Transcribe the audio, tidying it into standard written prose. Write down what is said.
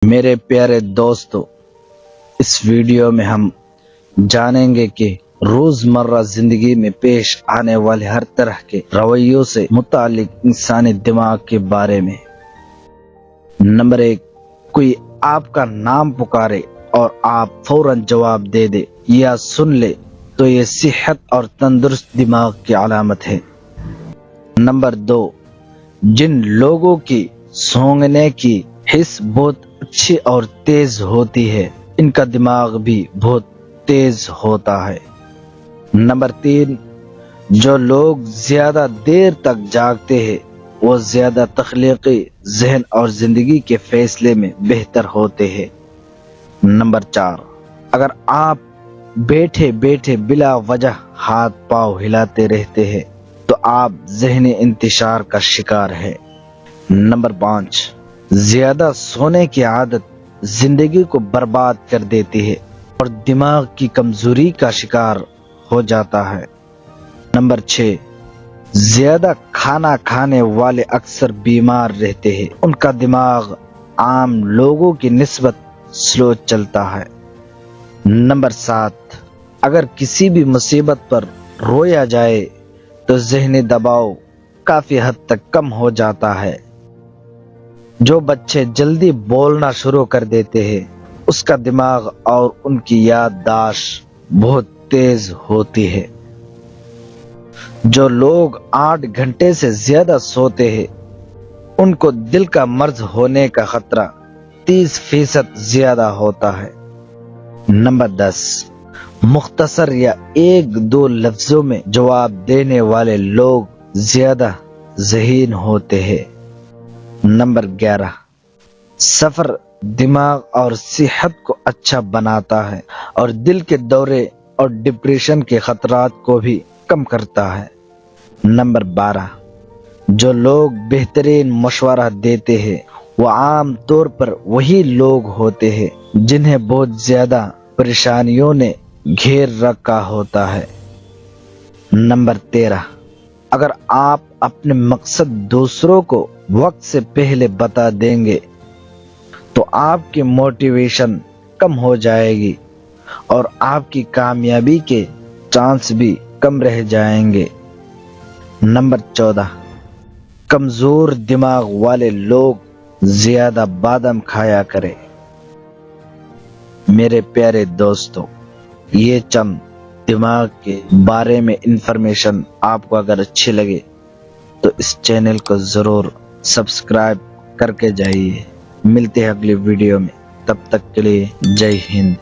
میرے پیارے دوستو، اس ویڈیو میں ہم جانیں گے کہ روزمرہ زندگی میں پیش آنے والے ہر طرح کے رویوں سے متعلق انسانی دماغ کے بارے میں۔ نمبر 1، کوئی آپ کا نام پکارے اور آپ فوراً جواب دے دے یا سن لے تو یہ صحت اور تندرست دماغ کی علامت ہے۔ نمبر 2، جن لوگوں کی سونگنے کی حس بہت اچھی اور تیز ہوتی ہے، ان کا دماغ بھی بہت تیز ہوتا ہے۔ نمبر 3، جو لوگ زیادہ دیر تک جاگتے ہیں وہ زیادہ تخلیقی ذہن اور زندگی کے فیصلے میں بہتر ہوتے ہیں۔ نمبر 4، اگر آپ بیٹھے بیٹھے بلا وجہ ہاتھ پاؤں ہلاتے رہتے ہیں تو آپ ذہنی انتشار کا شکار ہے۔ نمبر 5، زیادہ سونے کی عادت زندگی کو برباد کر دیتی ہے اور دماغ کی کمزوری کا شکار ہو جاتا ہے۔ نمبر 6، زیادہ کھانا کھانے والے اکثر بیمار رہتے ہیں، ان کا دماغ عام لوگوں کی نسبت سلو چلتا ہے۔ نمبر 7، اگر کسی بھی مصیبت پر رویا جائے تو ذہنی دباؤ کافی حد تک کم ہو جاتا ہے۔ جو بچے جلدی بولنا شروع کر دیتے ہیں اس کا دماغ اور ان کی یادداشت بہت تیز ہوتی ہے۔ جو لوگ 8 گھنٹے سے زیادہ سوتے ہیں ان کو دل کا مرض ہونے کا خطرہ 30% زیادہ ہوتا ہے۔ نمبر 10، مختصر یا 1-2 لفظوں میں جواب دینے والے لوگ زیادہ ذہین ہوتے ہیں۔ نمبر 11، سفر دماغ اور صحت کو اچھا بناتا ہے اور دل کے دورے اور ڈپریشن کے خطرات کو بھی کم کرتا ہے۔ نمبر 12، جو لوگ بہترین مشورہ دیتے ہیں وہ عام طور پر وہی لوگ ہوتے ہیں جنہیں بہت زیادہ پریشانیوں نے گھیر رکھا ہوتا ہے۔ نمبر 13، اگر آپ اپنے مقصد دوسروں کو وقت سے پہلے بتا دیں گے تو آپ کی موٹیویشن کم ہو جائے گی اور آپ کی کامیابی کے چانس بھی کم رہ جائیں گے۔ نمبر 14، کمزور دماغ والے لوگ زیادہ بادام کھایا کریں۔ میرے پیارے دوستو، یہ چند دماغ کے بارے میں انفارمیشن آپ کو اگر اچھی لگے تو اس چینل کو ضرور سبسکرائب کر کے جائیے۔ ملتے ہیں اگلی ویڈیو میں، تب تک کے لیے جے ہند۔